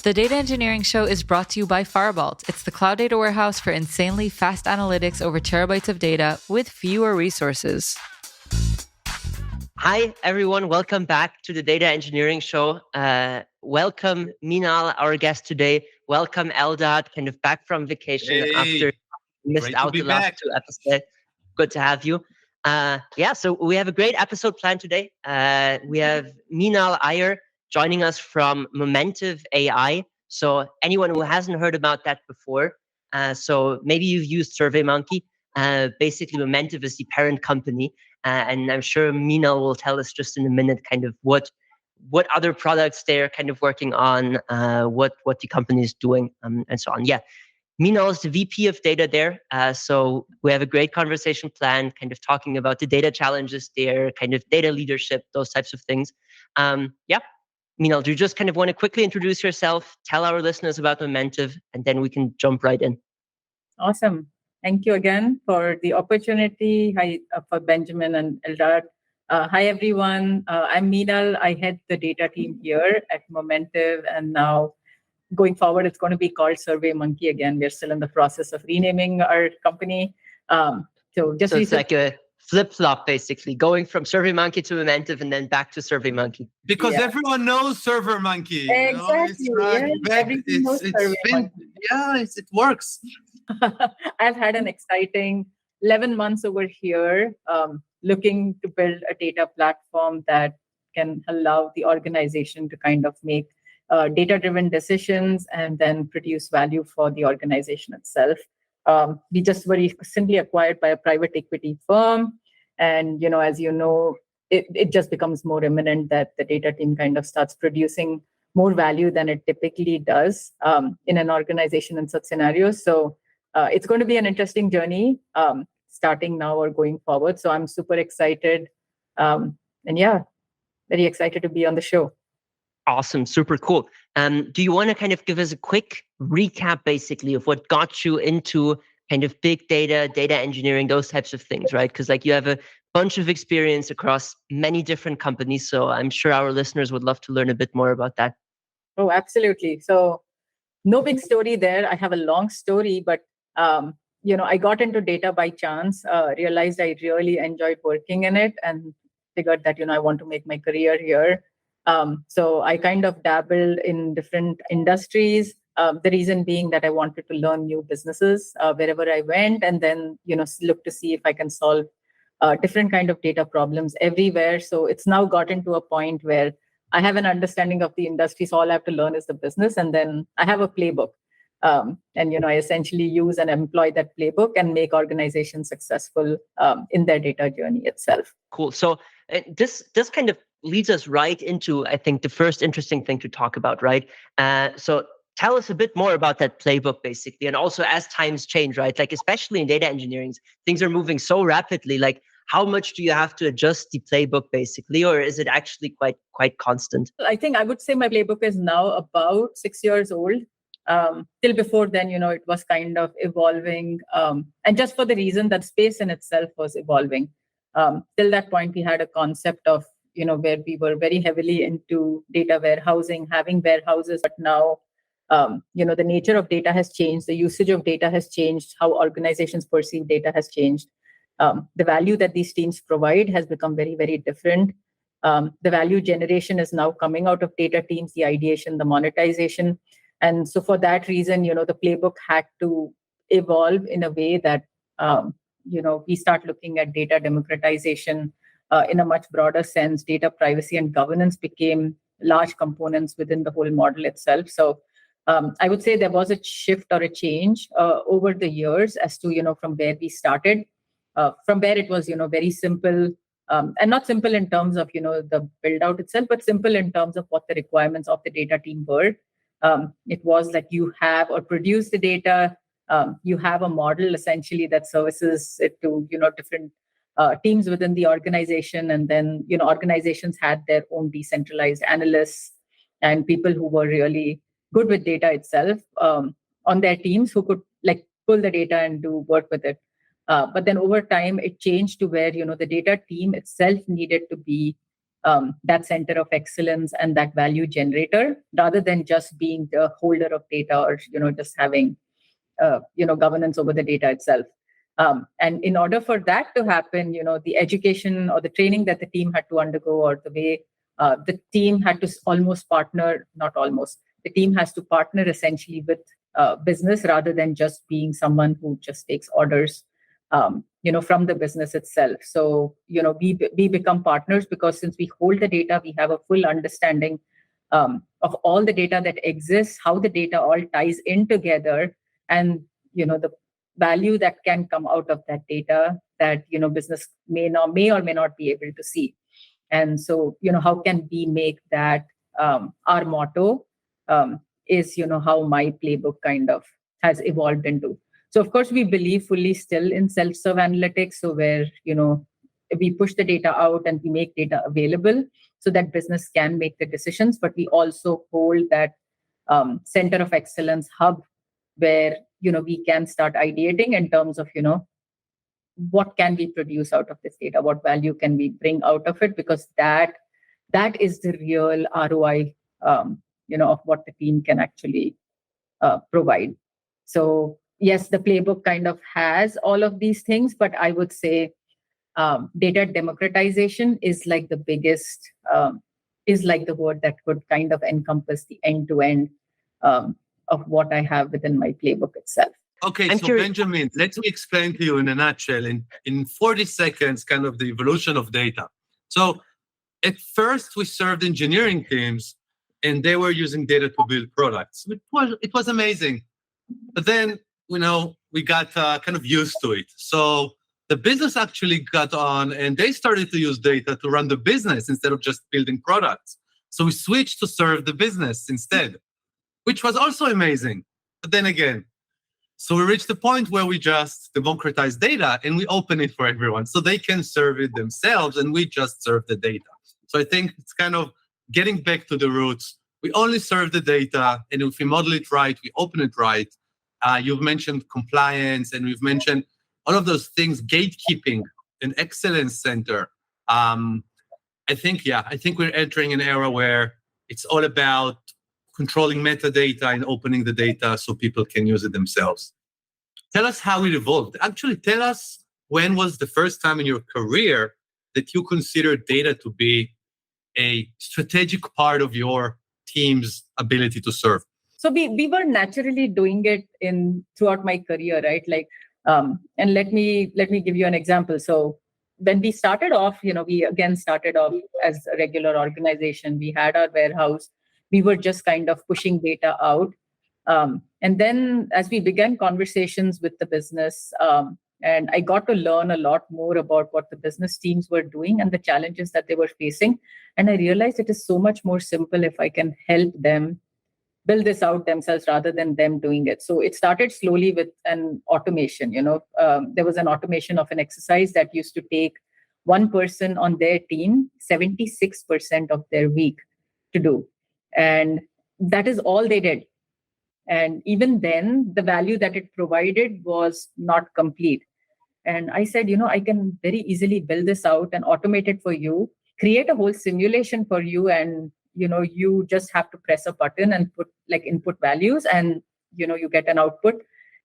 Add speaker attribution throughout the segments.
Speaker 1: The Data Engineering Show is brought to you by Firebolt. It's the cloud data warehouse for insanely fast analytics over terabytes of data with fewer resources.
Speaker 2: Hi, everyone. Welcome back to the Data Engineering Show. Welcome, Meenal, our guest today. Welcome, Eldad, kind of back from vacation after missed out the last two episodes. Good to have you. So we have a great episode planned today. We have Meenal Iyer joining us from Momentive.ai. So anyone who hasn't heard about that before, so maybe you've used SurveyMonkey. Basically, Momentive is the parent company. And I'm sure Meenal will tell us just in a minute kind of what other products they're kind of working on, what the company is doing, and so on. Yeah, Meenal is the VP of data there. So we have a great conversation planned, kind of talking about the data challenges there, kind of data leadership, those types of things. Meenal, do you just kind of want to quickly introduce yourself, tell our listeners about Momentive, and then we can jump right in?
Speaker 3: Awesome. Thank you again for the opportunity. Hi, for Benjamin and Eldad. Hi, everyone. I'm Meenal. I head the data team here at Momentive. And now going forward, it's going to be called SurveyMonkey again. We're still in the process of renaming our company.
Speaker 2: So it's like a flip-flop, basically, going from SurveyMonkey to Momentive and then back to SurveyMonkey.
Speaker 4: Because everyone knows SurveyMonkey.
Speaker 3: Exactly.
Speaker 4: It works.
Speaker 3: I've had an exciting 11 months over here, looking to build a data platform that can allow the organization to kind of make data-driven decisions and then produce value for the organization itself. We just were recently acquired by a private equity firm. And, as you know, it just becomes more imminent that the data team kind of starts producing more value than it typically does in an organization in such scenarios. So it's going to be an interesting journey starting now or going forward. So I'm super excited. Very excited to be on the show.
Speaker 2: Awesome. Super cool. Do you want to kind of give us a quick recap, basically, of what got you into kind of big data, data engineering, those types of things, right? Because you have a bunch of experience across many different companies. So I'm sure our listeners would love to learn a bit more about that.
Speaker 3: Oh, absolutely. So no big story there. I have a long story, but I got into data by chance, realized I really enjoyed working in it and figured that, I want to make my career here. So I kind of dabbled in different industries. The reason being that I wanted to learn new businesses wherever I went, and then, look to see if I can solve different kind of data problems everywhere. So it's now gotten to a point where I have an understanding of the industry. So all I have to learn is the business. And then I have a playbook. I essentially use and employ that playbook and make organizations successful in their data journey itself.
Speaker 2: Cool. So this kind of leads us right into, I think, the first interesting thing to talk about, right? So tell us a bit more about that playbook, basically. And also as times change, right? Like, especially in data engineering, things are moving so rapidly. Like, how much do you have to adjust the playbook, basically? Or is it actually quite constant?
Speaker 3: I think I would say my playbook is now about 6 years old. Till before then, it was kind of evolving. And just for the reason that space in itself was evolving. Till that point, we had a concept of, where we were very heavily into data warehousing, having warehouses. But now, the nature of data has changed. The usage of data has changed. How organizations perceive data has changed. The value that these teams provide has become very, very different. The value generation is now coming out of data teams, the ideation, the monetization. And so for that reason, the playbook had to evolve in a way that, we start looking at data democratization in a much broader sense. Data privacy and governance became large components within the whole model itself. So I would say there was a shift or a change over the years as to, from where we started. From where it was, very simple, and not simple in terms of, the build out itself, but simple in terms of what the requirements of the data team were. It was that you have or produce the data, you have a model essentially that services it to, different teams within the organization. And then, organizations had their own decentralized analysts and people who were really good with data itself on their teams who could pull the data and do work with it. But then over time, it changed to where, the data team itself needed to be that center of excellence and that value generator, rather than just being the holder of data or just having governance over the data itself. And in order for that to happen, the education or the training that the team had to undergo, or the way the team had to almost partner, not almost, the team has to partner essentially with business, rather than just being someone who just takes orders, from the business itself. So, we become partners, because since we hold the data, we have a full understanding of all the data that exists, how the data all ties in together, and the value that can come out of that data that business may or may not be able to see. And so how can we make that our motto, is how my playbook kind of has evolved into. So of course we believe fully still in self-serve analytics, so where we push the data out and we make data available so that business can make the decisions, but we also hold that center of excellence hub where we can start ideating in terms of what can we produce out of this data, what value can we bring out of it, because that is the real ROI of what the team can actually provide. So yes, the playbook kind of has all of these things, but I would say data democratization is like the biggest, is like the word that could kind of encompass the end-to-end of what I have within my playbook itself.
Speaker 4: Okay, Benjamin, let me explain to you in a nutshell, in 40 seconds, kind of the evolution of data. So at first, we served engineering teams, and they were using data to build products. It was amazing. But then, we got kind of used to it. So the business actually got on, and they started to use data to run the business instead of just building products. So we switched to serve the business instead, which was also amazing. But then again, so we reached the point where we just democratize data and we open it for everyone so they can serve it themselves, and we just serve the data. So I think it's kind of getting back to the roots. We only serve the data, and if we model it right, we open it right. You've mentioned compliance, and we've mentioned all of those things, gatekeeping, an excellence center. I think we're entering an era where it's all about controlling metadata and opening the data so people can use it themselves. Tell us how it evolved. Actually, tell us, when was the first time in your career that you considered data to be a strategic part of your team's ability to serve?
Speaker 3: So we were naturally doing it throughout my career, right? Like, and let me give you an example. So when we started off, we again started off as a regular organization. We had our warehouse. We were just kind of pushing data out. And then as we began conversations with the business, and I got to learn a lot more about what the business teams were doing and the challenges that they were facing. And I realized it is so much more simple if I can help them build this out themselves rather than them doing it. So it started slowly with an automation. There was an automation of an exercise that used to take one person on their team 76% of their week to do. And that is all they did. And even then, the value that it provided was not complete. And I said, I can very easily build this out and automate it for you, create a whole simulation for you, and you just have to press a button and put input values, and you get an output.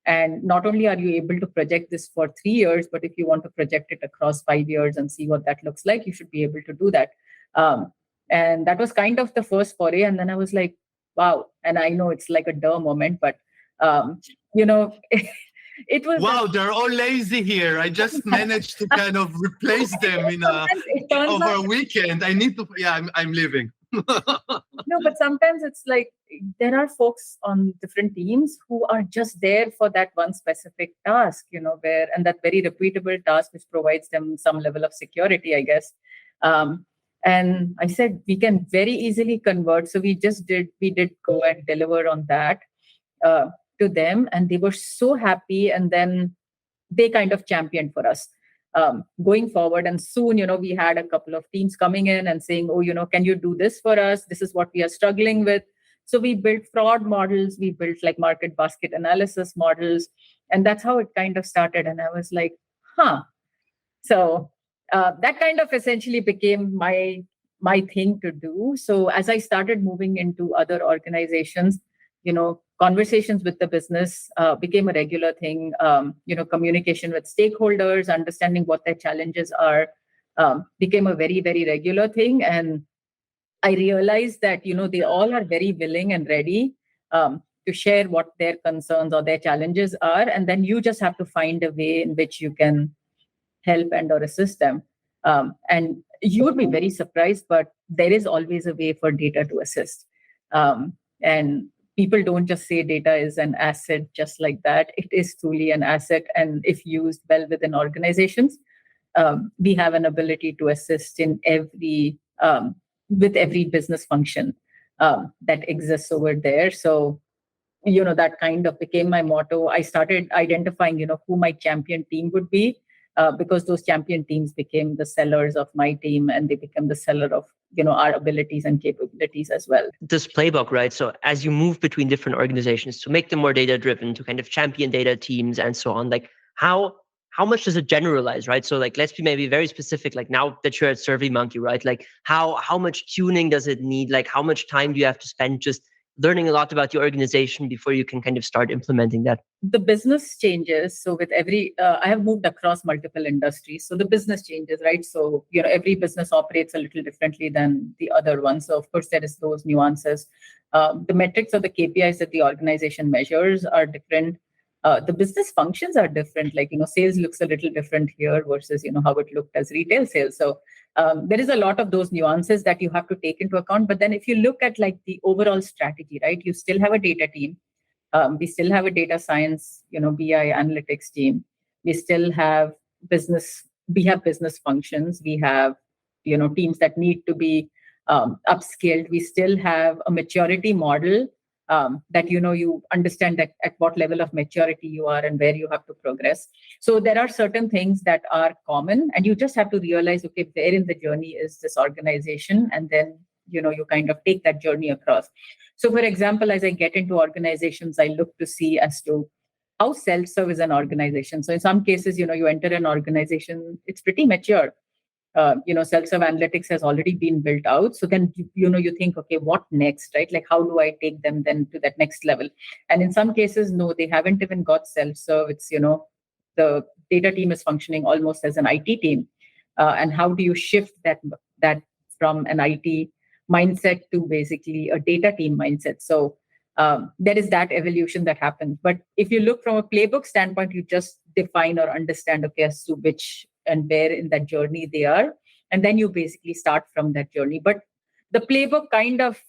Speaker 3: And not only are you able to project this for 3 years, but if you want to project it across 5 years and see what that looks like, you should be able to do that. And that was kind of the first foray. And then I was like, wow. And I know it's like a duh moment, but it was.
Speaker 4: Wow, they're all lazy here. I just managed to kind of replace them over a weekend. I need to. Yeah, I'm leaving.
Speaker 3: No, but sometimes it's like there are folks on different teams who are just there for that one specific task, and that very repeatable task which provides them some level of security, I guess. And I said, we can very easily convert. So we did go and deliver on that to them. And they were so happy. And then they kind of championed for us going forward. And soon, we had a couple of teams coming in and saying, oh, can you do this for us? This is what we are struggling with. So we built fraud models. We built like market basket analysis models. And that's how it kind of started. And I was like, huh. So that kind of essentially became my my thing to do. So as I started moving into other organizations, conversations with the business became a regular thing. Communication with stakeholders, understanding what their challenges are, became a very, very regular thing. And I realized that, they all are very willing and ready to share what their concerns or their challenges are. And then you just have to find a way in which you can help and or assist them. And you would be very surprised, but there is always a way for data to assist. And people don't just say data is an asset just like that. It is truly an asset. And if used well within organizations, we have an ability to assist in with every business function that exists over there. So, that kind of became my motto. I started identifying, who my champion team would be, because those champion teams became the sellers of my team, and they become the seller of, our abilities and capabilities as well.
Speaker 2: This playbook, right? So as you move between different organizations to make them more data driven, to kind of champion data teams and so on, like how much does it generalize, right? So like, let's be maybe very specific, like now that you're at SurveyMonkey, right? Like how much tuning does it need? Like how much time do you have to spend just learning a lot about the organization before you can kind of start implementing that?
Speaker 3: The business changes. So with every, I have moved across multiple industries. So the business changes, right? So, every business operates a little differently than the other one. So of course, there is those nuances. The metrics or the KPIs that the organization measures are different. The business functions are different. Like, sales looks a little different here versus, how it looked as retail sales. So there is a lot of those nuances that you have to take into account. But then if you look at like the overall strategy, right, you still have a data team. We still have a data science, BI analytics team. We still have business. We have business functions. We have, teams that need to be upskilled. We still have a maturity model that, you understand that at what level of maturity you are and where you have to progress. So there are certain things that are common, and you just have to realize, okay, where in the journey is this organization? And then, you kind of take that journey across. So for example, as I get into organizations, I look to see as to how self-serve is an organization. So in some cases, you enter an organization, it's pretty mature. Self-serve analytics has already been built out. So then, you think, okay, what next, right? Like, how do I take them then to that next level? And in some cases, no, they haven't even got self-serve. It's, the data team is functioning almost as an IT team. And how do you shift that from an IT mindset to basically a data team mindset? So there is that evolution that happens. But if you look from a playbook standpoint, you just define or understand, okay, as to which and where in that journey they are. And then you basically start from that journey. But the playbook kind of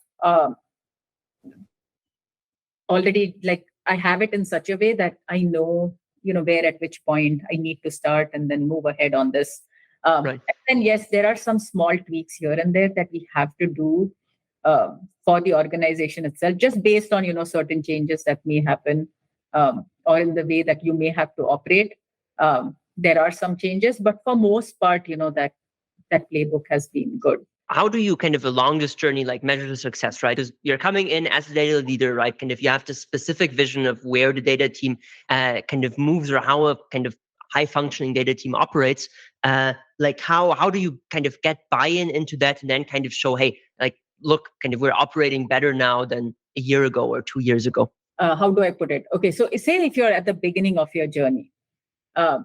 Speaker 3: already, like, I have it in such a way that I know, where at which point I need to start and then move ahead on this. Right. And yes, there are some small tweaks here and there that we have to do for the organization itself, just based on, certain changes that may happen or in the way that you may have to operate. There are some changes, but for most part, that playbook has been good.
Speaker 2: How do you kind of along this journey, like measure the success, right? Because you're coming in as a data leader, right? And if you have the specific vision of where the data team kind of moves or how a kind of high functioning data team operates, like how do you kind of get buy-in into that and then kind of show, hey, like, look, kind of we're operating better now than a year ago or 2 years ago?
Speaker 3: How do I put it? Okay, so say if you're at the beginning of your journey,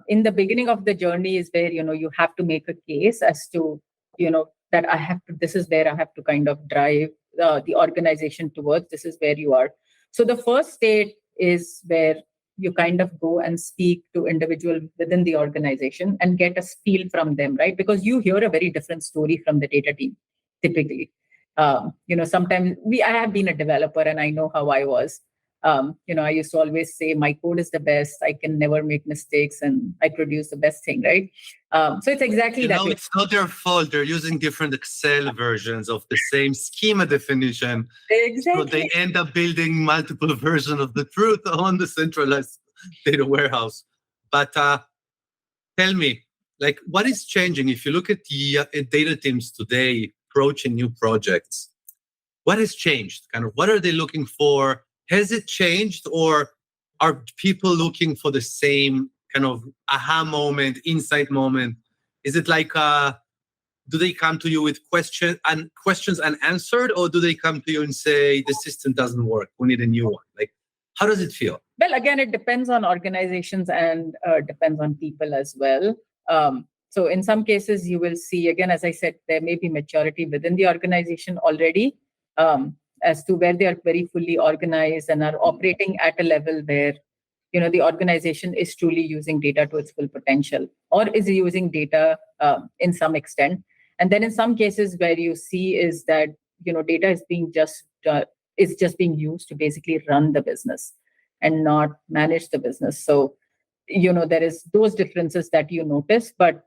Speaker 3: in the beginning of the journey is where, you have to make a case as to, that this is where I have to kind of drive the organization towards. This is where you are. So the first state is where you kind of go and speak to individuals within the organization and get a feel from them, right? Because you hear a very different story from the data team, typically. Sometimes I have been a developer and I know how I was. I used to always say my code is the best. I can never make mistakes and I produce the best thing, right? So it's exactly that.
Speaker 4: It's not their fault. They're using different Excel versions of the same schema definition.
Speaker 3: Exactly.
Speaker 4: So they end up building multiple versions of the truth on the centralized data warehouse. But tell me, like, what is changing? If you look at the data teams today approaching new projects, what has changed? Kind of, what are they looking for? Has it changed, or are people looking for the same kind of aha moment, insight moment? Is it like do they come to you with questions unanswered, or do they come to you and say the system doesn't work, we need a new one? Like, how does it feel?
Speaker 3: Well, again, it depends on organizations and depends on people as well. So in some cases, you will see, again, as I said, there may be maturity within the organization already, as to where they are very fully organized and are operating at a level where the organization is truly using data to its full potential, or is using data in some extent. And then in some cases where you see is that data is just being used to basically run the business and not manage the business. So there is those differences that you notice, but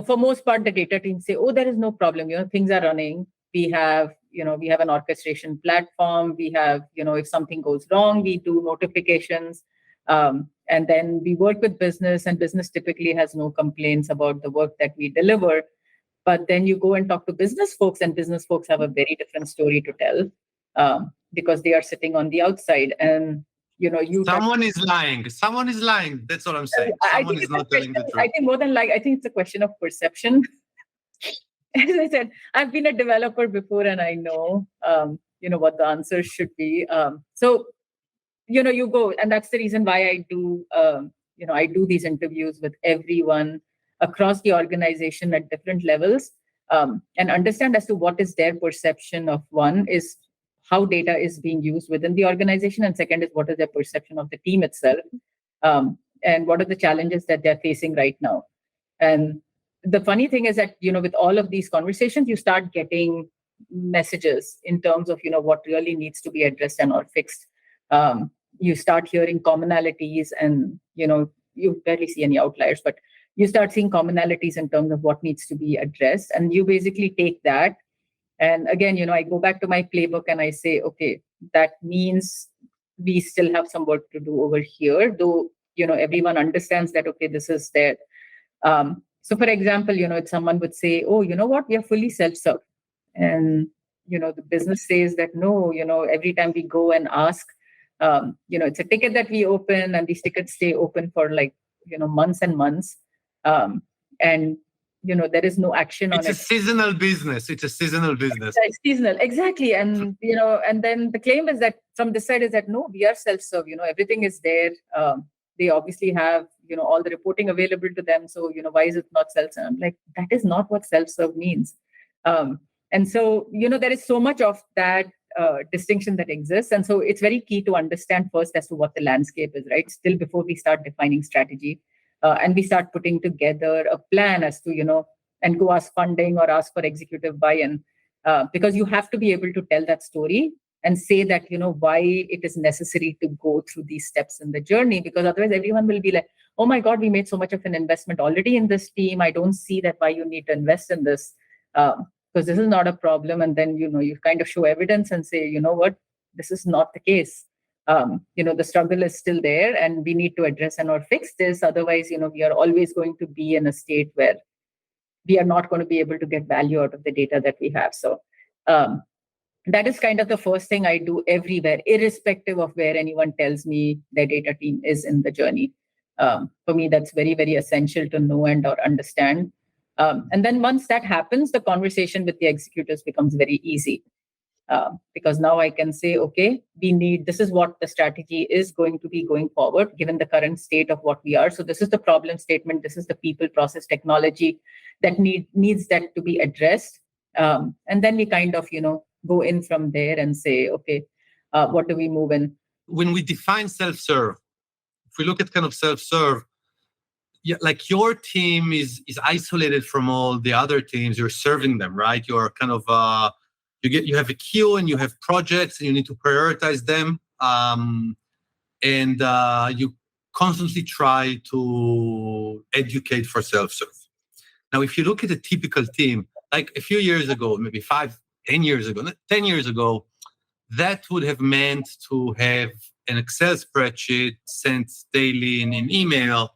Speaker 3: for most part, the data teams say, oh, there is no problem, things are running. We have an orchestration platform. We have, if something goes wrong, we do notifications. And then we work with business, and business typically has no complaints about the work that we deliver. But then you go and talk to business folks, and business folks have a very different story to tell, because they are sitting on the outside. And
Speaker 4: someone is lying. Someone is lying. That's what I'm saying. Someone is not telling the truth.
Speaker 3: I think more than I think it's a question of perception. As I said, I've been a developer before, and I know, what the answers should be. So, you go, and that's the reason why I do, I do these interviews with everyone across the organization at different levels, and understand as to what is their perception of. One is how data is being used within the organization, and second is what is their perception of the team itself, and what are the challenges that they're facing right now. And the funny thing is that, with all of these conversations, you start getting messages in terms of, what really needs to be addressed and or fixed. You start hearing commonalities, and, you barely see any outliers, but you start seeing commonalities in terms of what needs to be addressed. And you basically take that. And again, I go back to my playbook and I say, okay, that means we still have some work to do over here, though, everyone understands that, okay, this is there. So, for example, if someone would say, oh, you know what, we are fully self-serve. And, the business says that, no, every time we go and ask, it's a ticket that we open, and these tickets stay open for months and months. And, there is no action on it.
Speaker 4: It's a seasonal business. It's
Speaker 3: seasonal. Exactly. And, and then the claim is that from this side is that, no, we are self-serve, everything is there. They obviously have, all the reporting available to them. So, why is it not self-serve? I'm like, that is not what self-serve means. And so, there is so much of that distinction that exists. And so it's very key to understand first as to what the landscape is, right? Still before we start defining strategy, and we start putting together a plan as to, and go ask funding or ask for executive buy-in, because you have to be able to tell that story and say that, why it is necessary to go through these steps in the journey, because otherwise everyone will be like, oh my God, we made so much of an investment already in this team. I don't see that why you need to invest in this, because this is not a problem. And then, you kind of show evidence and say, you know what, this is not the case. The struggle is still there, and we need to address and or fix this. Otherwise, we are always going to be in a state where we are not going to be able to get value out of the data that we have. So, that is kind of the first thing I do everywhere, irrespective of where anyone tells me their data team is in the journey. For me, that's very, very essential to know and or understand. And then once that happens, the conversation with the executives becomes very easy, because now I can say, okay, this is what the strategy is going to be going forward, given the current state of what we are. So this is the problem statement. This is the people, process, technology that needs that to be addressed. And then we kind of, go in from there and say, okay, what do we move in?
Speaker 4: When we define self-serve, if we look at kind of self-serve, like your team is isolated from all the other teams. You're serving them, right? You're kind of you have a queue, and you have projects, and you need to prioritize them, and you constantly try to educate for self-serve. Now, if you look at a typical team, like a few years ago, maybe 10 years ago, that would have meant to have an Excel spreadsheet sent daily in an email,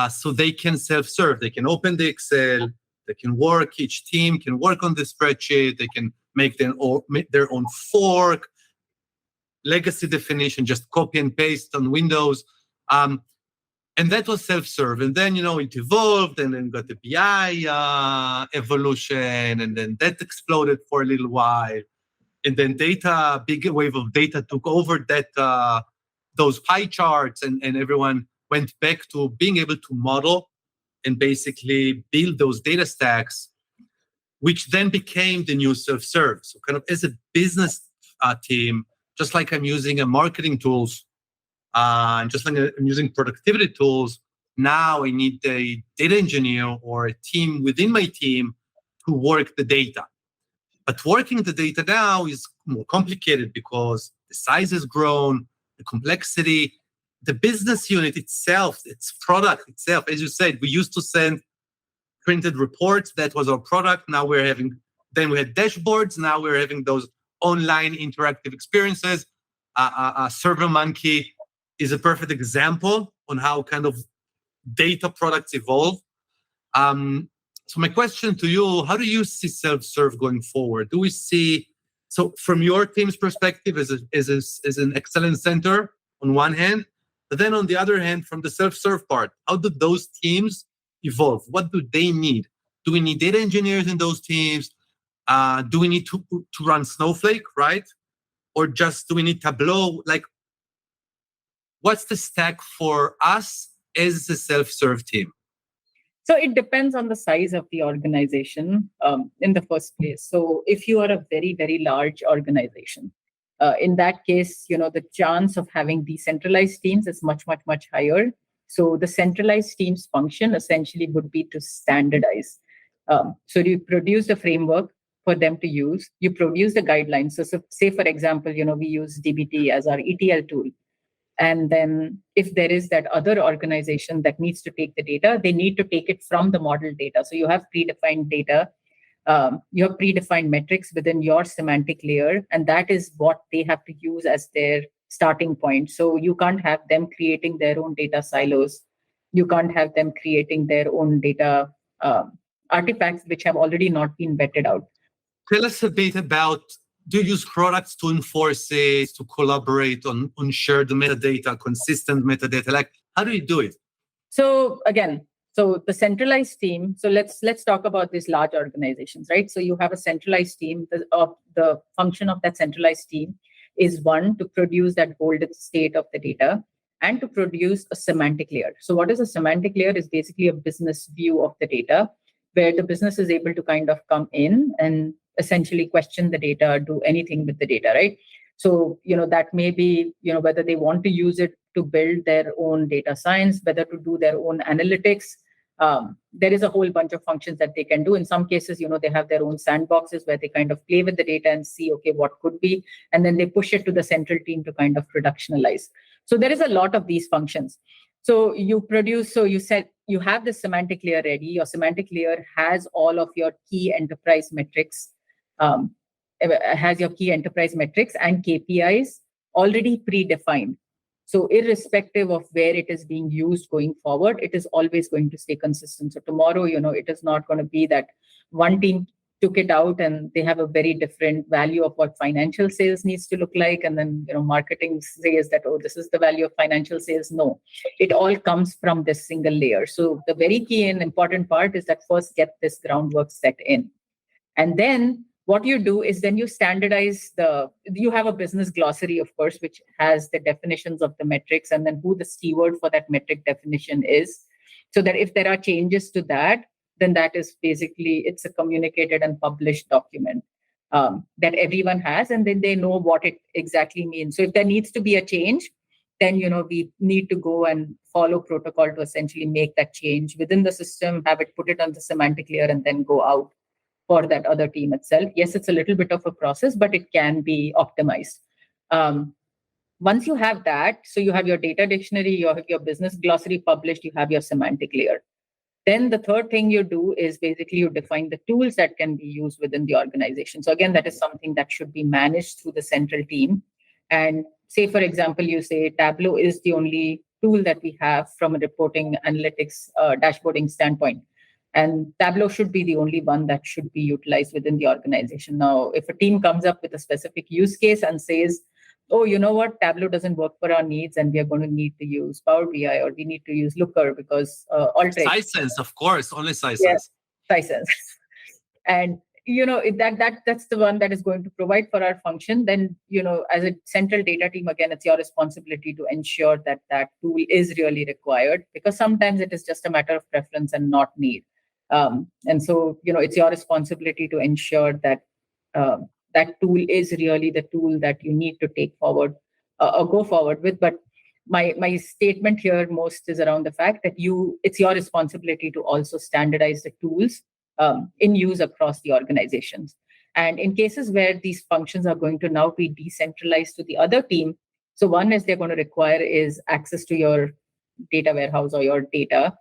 Speaker 4: so they can self-serve. They can open the Excel, they can work, each team can work on the spreadsheet, they can make their own fork, legacy definition, just copy and paste on Windows. And that was self-serve. And then, it evolved and then got the BI evolution. And then that exploded for a little while. And then big wave of data took over those pie charts, and everyone went back to being able to model and basically build those data stacks, which then became the new self-serve. So kind of as a business team, just like I'm using marketing tools, and just like I'm using productivity tools, now I need a data engineer or a team within my team to work the data. But working the data now is more complicated because the size has grown, the complexity, the business unit itself, its product itself. As you said, we used to send printed reports. That was our product. Now we had dashboards. Now we're having those online interactive experiences. SurveyMonkey is a perfect example on how kind of data products evolve. So my question to you, how do you see self-serve going forward? Do we see, so from your team's perspective as an excellence center on one hand, but then on the other hand, from the self-serve part, how do those teams evolve? What do they need? Do we need data engineers in those teams? Do we need to run Snowflake, right? Or just do we need Tableau? Like, what's the stack for us as a self-serve team?
Speaker 3: So it depends on the size of the organization in the first place. So if you are a very, very large organization, in that case, the chance of having decentralized teams is much, much, much higher. So the centralized teams function essentially would be to standardize. So you produce the framework for them to use. You produce the guidelines. So say, for example, we use DBT as our ETL tool. And then if there is that other organization that needs to take the data, they need to take it from the model data. So you have predefined data, you have predefined metrics within your semantic layer, and that is what they have to use as their starting point. So you can't have them creating their own data silos. You can't have them creating their own data artifacts, which have already not been vetted out.
Speaker 4: Tell us a bit about, do you use products to enforce it, to collaborate on shared metadata, consistent metadata? Like, how do you do it?
Speaker 3: So again, the centralized team, so let's talk about these large organizations, right? So you have a centralized team. The function of that centralized team is one, to produce that golden state of the data and to produce a semantic layer. So what is a semantic layer is basically a business view of the data, where the business is able to kind of come in and essentially question the data, do anything with the data, right? So, that may be, whether they want to use it to build their own data science, whether to do their own analytics. There is a whole bunch of functions that they can do. In some cases, they have their own sandboxes where they kind of play with the data and see, okay, what could be, and then they push it to the central team to kind of productionalize. So there is a lot of these functions. So you said you have the semantic layer ready. Your semantic layer has all of your key enterprise metrics, and KPIs already predefined. So irrespective of where it is being used going forward, it is always going to stay consistent. So tomorrow, it is not going to be that one team took it out and they have a very different value of what financial sales needs to look like. And then, marketing says that, oh, this is the value of financial sales. No, it all comes from this single layer. So the very key and important part is that first get this groundwork set in. And then what you do is then you standardize you have a business glossary, of course, which has the definitions of the metrics and then who the steward for that metric definition is. So that if there are changes to that, then that is basically, it's a communicated and published document that everyone has, and then they know what it exactly means. So if there needs to be a change, then, we need to go and follow protocol to essentially make that change within the system, have it put it on the semantic layer, and then go out for that other team itself. Yes, it's a little bit of a process, but it can be optimized. Once you have that, so you have your data dictionary, you have your business glossary published, you have your semantic layer. Then the third thing you do is basically you define the tools that can be used within the organization. So again, that is something that should be managed through the central team. And say, for example, you say Tableau is the only tool that we have from a reporting analytics dashboarding standpoint. And Tableau should be the only one that should be utilized within the organization. Now, if a team comes up with a specific use case and says, oh, you know what, Tableau doesn't work for our needs and we are going to need to use Power BI or we need to use Looker because Alteryx.
Speaker 4: Sisense, of course, only Sisense.
Speaker 3: Yeah, Sisense. And that's the one that is going to provide for our function. Then as a central data team, again, it's your responsibility to ensure that that tool is really required, because sometimes it is just a matter of preference and not need. And so it's your responsibility to ensure that that tool is really the tool that you need to take forward or go forward with. But my statement here most is around the fact that it's your responsibility to also standardize the tools in use across the organizations. And in cases where these functions are going to now be decentralized to the other team, so one is they're going to require is access to your data warehouse or your data.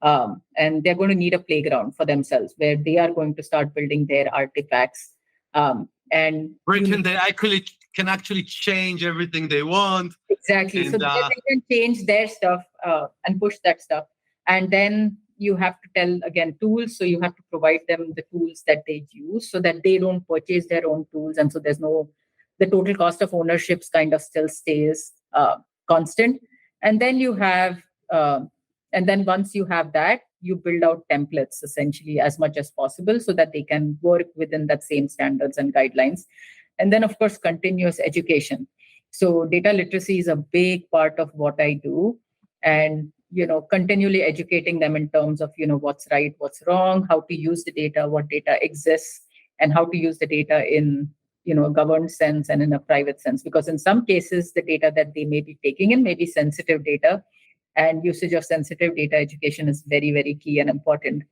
Speaker 3: And they're going to need a playground for themselves where they are going to start building their artifacts. And
Speaker 4: where they can actually change everything they want.
Speaker 3: Exactly. And, so they can change their stuff and push that stuff. And then you have to tell, again, tools. So you have to provide them the tools that they use so that they don't purchase their own tools. And so the total cost of ownerships kind of still stays constant. And then you have, and then once you have that, you build out templates essentially as much as possible so that they can work within that same standards and guidelines. And then, of course, continuous education. So data literacy is a big part of what I do. And continually educating them in terms of, what's right, what's wrong, how to use the data, what data exists, and how to use the data in, a governed sense and in a private sense. Because in some cases, the data that they may be taking in may be sensitive data, and usage of sensitive data education is very, very key and important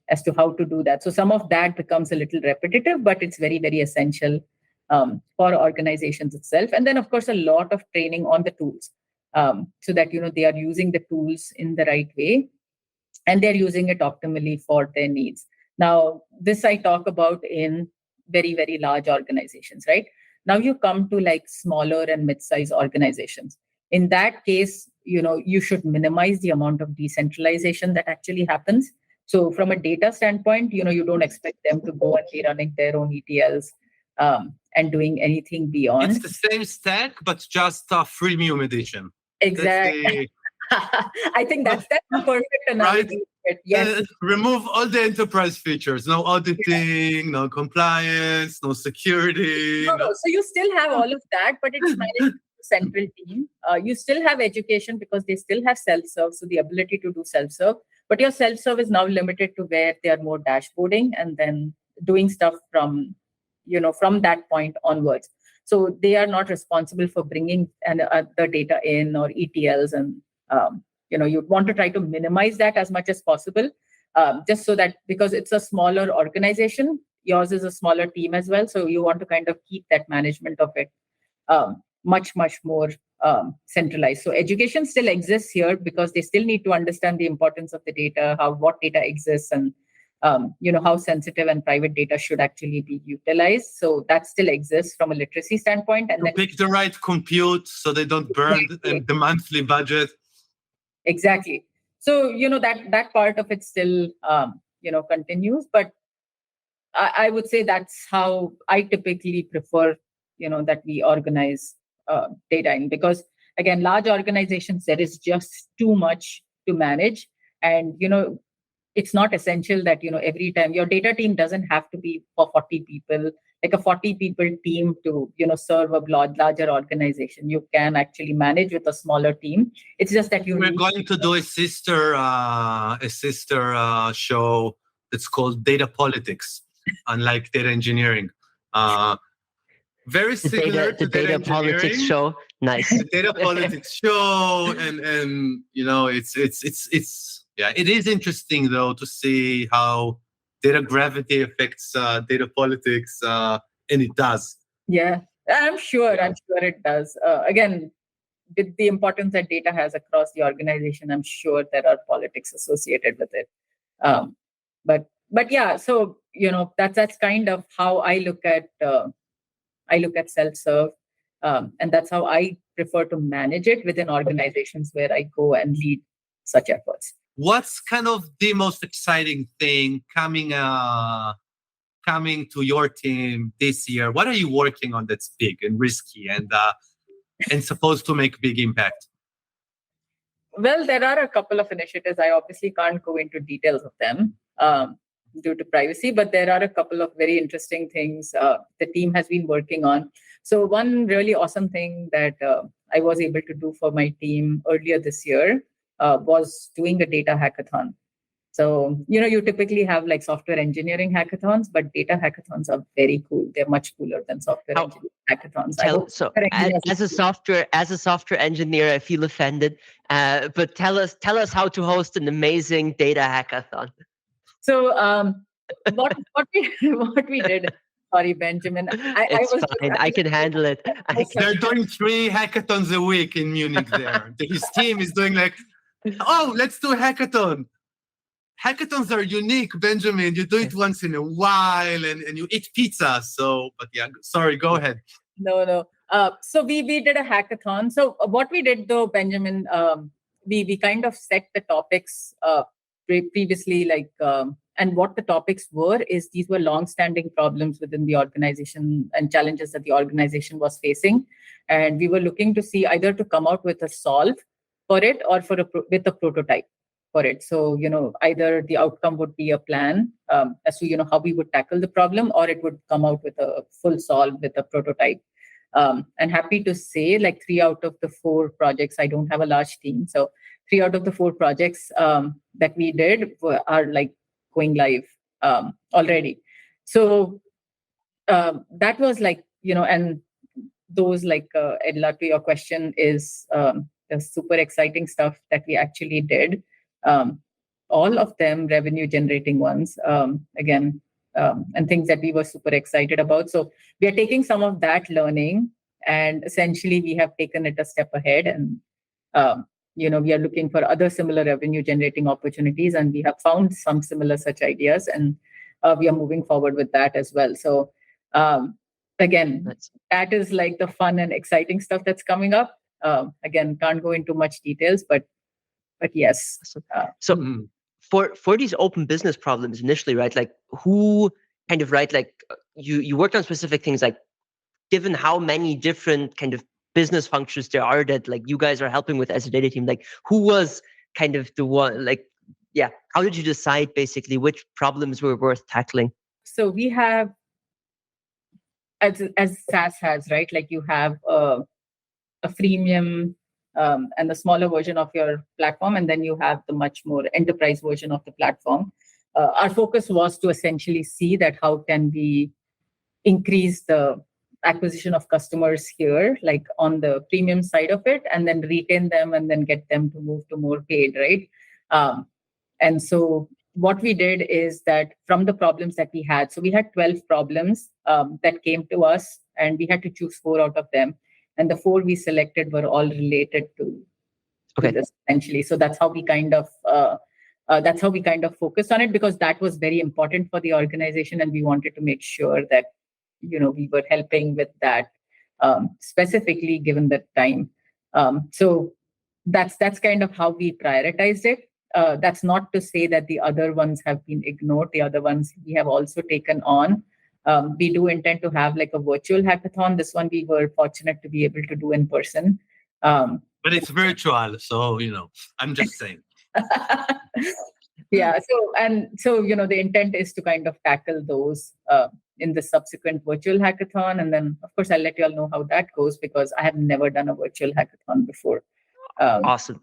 Speaker 3: as to how to do that. So some of that becomes a little repetitive, but it's very, very essential for organizations itself. And then, of course, a lot of training on the tools. So that they are using the tools in the right way and they're using it optimally for their needs. Now, this I talk about in very, very large organizations, right? Now you come to like smaller and mid-sized organizations. In that case, you should minimize the amount of decentralization that actually happens. So from a data standpoint, you don't expect them to go and be running their own ETLs and doing anything beyond.
Speaker 4: It's the same stack, but just a freemium edition.
Speaker 3: Exactly. I think that's the perfect analogy. Right? Yes.
Speaker 4: Remove all the enterprise features. No auditing, no compliance, no security.
Speaker 3: No. So you still have all of that, but it's managed central team. You still have education because they still have self-serve, so the ability to do self-serve. But your self-serve is now limited to where they are more dashboarding and then doing stuff from that point onwards. So they are not responsible for bringing the data in or ETLs, and you'd want to try to minimize that as much as possible, just so that, because it's a smaller organization, yours is a smaller team as well. So you want to kind of keep that management of it much, much more centralized. So education still exists here because they still need to understand the importance of the data, what data exists, and how sensitive and private data should actually be utilized. So that still exists from a literacy standpoint. And then
Speaker 4: pick the right compute so they don't burn the monthly budget.
Speaker 3: Exactly. So, that part of it still, continues. But I would say that's how I typically prefer, that we organize data in. Because, again, large organizations, there is just too much to manage. And, it's not essential that, every time your data team doesn't have to be for 40 people, like a 40 people team to, serve a larger organization. You can actually manage with a smaller team. It's just that
Speaker 4: we're going to do a sister show that's called Data Politics, unlike data engineering. Very similar to
Speaker 2: data politics show. Nice.
Speaker 4: The data politics show, and it is interesting though to see how data gravity affects data politics, and it does.
Speaker 3: Yeah, I'm sure it does. Again, with the importance that data has across the organization, I'm sure there are politics associated with it. But yeah, so that's kind of how I look at self-serve, and that's how I prefer to manage it within organizations where I go and lead such efforts.
Speaker 4: What's kind of the most exciting thing coming coming to your team this year? What are you working on that's big and risky and supposed to make big impact?
Speaker 3: Well, there are a couple of initiatives. I obviously can't go into details of them due to privacy, but there are a couple of very interesting things the team has been working on. So one really awesome thing that I was able to do for my team earlier this year was doing a data hackathon. So, you typically have like software engineering hackathons, but data hackathons are very cool. They're much cooler than software engineering hackathons.
Speaker 2: So as a software engineer, I feel offended. But tell us how to host an amazing data hackathon.
Speaker 3: So what we did. Sorry, Benjamin.
Speaker 2: It's fine. I can handle it.
Speaker 4: They're doing 3 hackathons a week in Munich there. His team is doing like, let's do a hackathon. Hackathons are unique, Benjamin. You do it once in a while and you eat pizza. So, but yeah, sorry, go ahead.
Speaker 3: No. So we did a hackathon. So what we did though, Benjamin, we kind of set the topics previously, and what the topics were is these were long-standing problems within the organization and challenges that the organization was facing. And we were looking to see either to come out with a solve for it or with a prototype for it. So, either the outcome would be a plan as to, how we would tackle the problem, or it would come out with a full solve with a prototype. And happy to say, 3 out of the 4 projects, I don't have a large team. So 3 out of the 4 projects that we did are going live already. So that was and those Edla, to your question, is the super exciting stuff that we actually did. All of them revenue generating ones, again, and things that we were super excited about. So we are taking some of that learning and essentially we have taken it a step ahead and, we are looking for other similar revenue generating opportunities and we have found some similar such ideas and we are moving forward with that as well. So again, that is the fun and exciting stuff that's coming up. Again, can't go into much details, but yes.
Speaker 2: For these open business problems initially, right? Who kind of, right? You worked on specific things, given how many different kind of business functions there are that you guys are helping with as a data team, who was kind of the one, how did you decide basically which problems were worth tackling?
Speaker 3: So we have, as SaaS has, right? You have a freemium and the smaller version of your platform, and then you have the much more enterprise version of the platform. Our focus was to essentially see that how can we increase the acquisition of customers here, on the premium side of it, and then retain them and then get them to move to more paid, right? And so what we did is that from the problems that we had, so we had 12 problems that came to us and we had to choose 4 out of them. And the 4 we selected were all related to this essentially. So that's how we kind of focused on it, because that was very important for the organization, and we wanted to make sure that we were helping with that specifically given the time. So that's kind of how we prioritized it. That's not to say that the other ones have been ignored. The other ones we have also taken on. We do intend to have a virtual hackathon. This one we were fortunate to be able to do in person.
Speaker 4: But it's virtual, so, I'm just saying.
Speaker 3: Yeah. So, the intent is to kind of tackle those in the subsequent virtual hackathon. And then, of course, I'll let you all know how that goes because I have never done a virtual hackathon before.
Speaker 2: Awesome.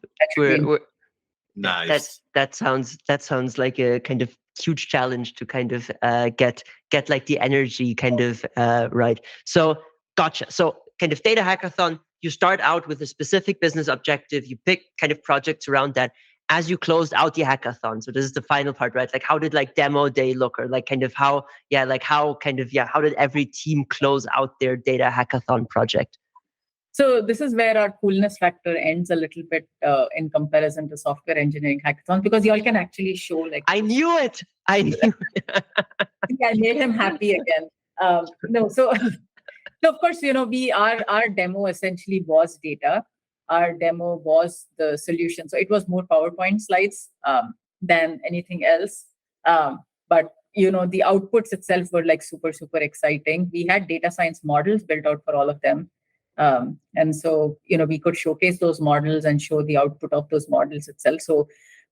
Speaker 4: Nice.
Speaker 2: That sounds like a kind of huge challenge to kind of get the energy kind of right. So gotcha. So kind of data hackathon, you start out with a specific business objective, you pick kind of projects around that. As you closed out the hackathon, so this is the final part, right? How did demo day look, or how did every team close out their data hackathon project?
Speaker 3: So this is where our coolness factor ends a little bit in comparison to software engineering hackathons, because y'all can actually show
Speaker 2: I knew it. I
Speaker 3: made him happy again. So of course, our demo essentially was data. Our demo was the solution. So it was more PowerPoint slides than anything else. But the outputs itself were like super, super exciting. We had data science models built out for all of them. And so, we could showcase those models and show the output of those models itself. So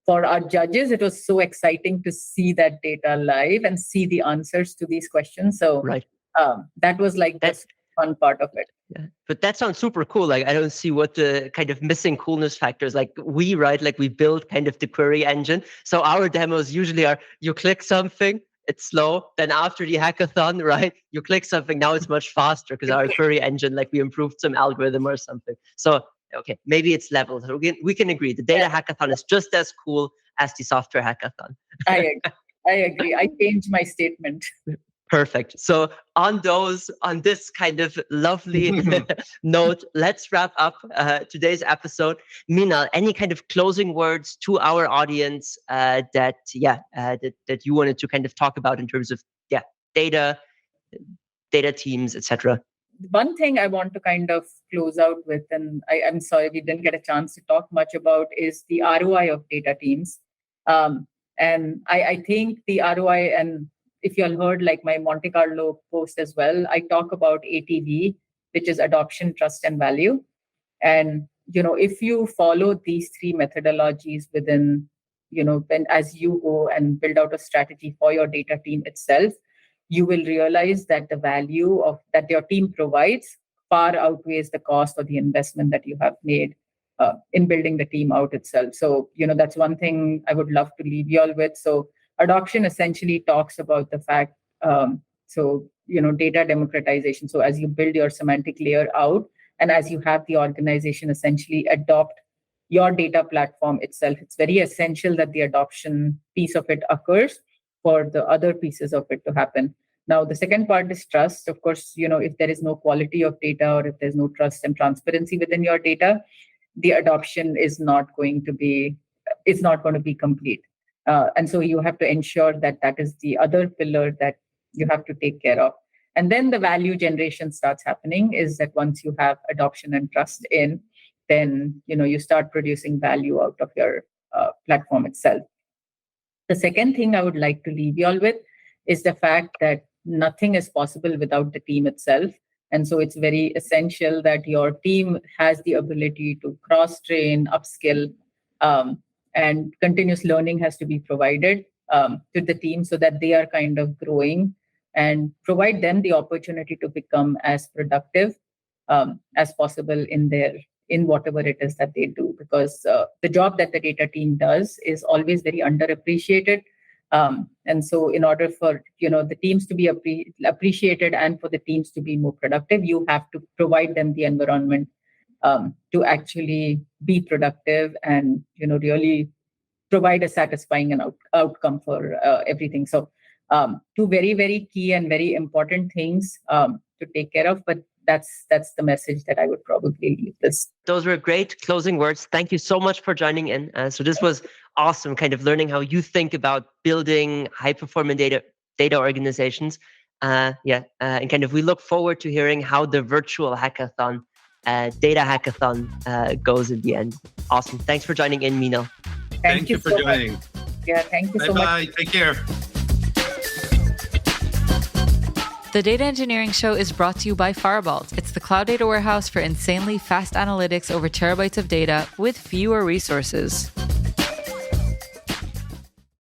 Speaker 3: for our judges, it was so exciting to see that data live and see the answers to these questions. So that was like the fun part of it.
Speaker 2: Yeah. But that sounds super cool. Like, I don't see what the kind of missing coolness factors, like we build kind of the query engine. So our demos usually are, you click something, it's slow. Then after the hackathon, right, you click something, now it's much faster because our query engine, like we improved some algorithm or something. So, okay, maybe it's levels. We can agree. The data hackathon is just as cool as the software hackathon.
Speaker 3: I agree. I changed my statement.
Speaker 2: Perfect. So on this kind of lovely note, let's wrap up today's episode. Meenal, any kind of closing words to our audience that you wanted to kind of talk about in terms of data teams, etc.?
Speaker 3: One thing I want to kind of close out with, and I'm sorry we didn't get a chance to talk much about, is the ROI of data teams. And I think the ROI, and if you all heard like my Monte Carlo post as well, I talk about ATV, which is adoption, trust, and value. And, if you follow these three methodologies within, when as you go and build out a strategy for your data team itself, you will realize that the value that your team provides far outweighs the cost or the investment that you have made in building the team out itself. So, that's one thing I would love to leave you all with. So adoption essentially talks about the fact, data democratization. So as you build your semantic layer out, and as you have the organization essentially adopt your data platform itself, it's very essential that the adoption piece of it occurs for the other pieces of it to happen. Now, the second part is trust. Of course, if there is no quality of data or if there's no trust and transparency within your data, the adoption is not going to be complete. And so you have to ensure that is the other pillar that you have to take care of. And then the value generation starts happening, is that once you have adoption and trust in, then you start producing value out of your platform itself. The second thing I would like to leave you all with is the fact that nothing is possible without the team itself. And so it's very essential that your team has the ability to cross-train, upskill, and continuous learning has to be provided to the team so that they are kind of growing, and provide them the opportunity to become as productive as possible in whatever it is that they do. Because the job that the data team does is always very underappreciated. And so in order for the teams to be appreciated and for the teams to be more productive, you have to provide them the environment to actually be productive and really provide a satisfying outcome for everything. So two very, very key and very important things to take care of, but that's the message that I would probably leave this.
Speaker 2: Those were great closing words. Thank you so much for joining in. So this was awesome, kind of learning how you think about building high-performing data organizations. And kind of we look forward to hearing how the virtual hackathon, data hackathon, goes in the end. Awesome. Thanks for joining in, Meenal.
Speaker 4: Thank you for joining.
Speaker 3: Yeah, thank you so much.
Speaker 4: Bye-bye. Take care.
Speaker 1: The Data Engineering Show is brought to you by Firebolt. It's the cloud data warehouse for insanely fast analytics over terabytes of data with fewer resources.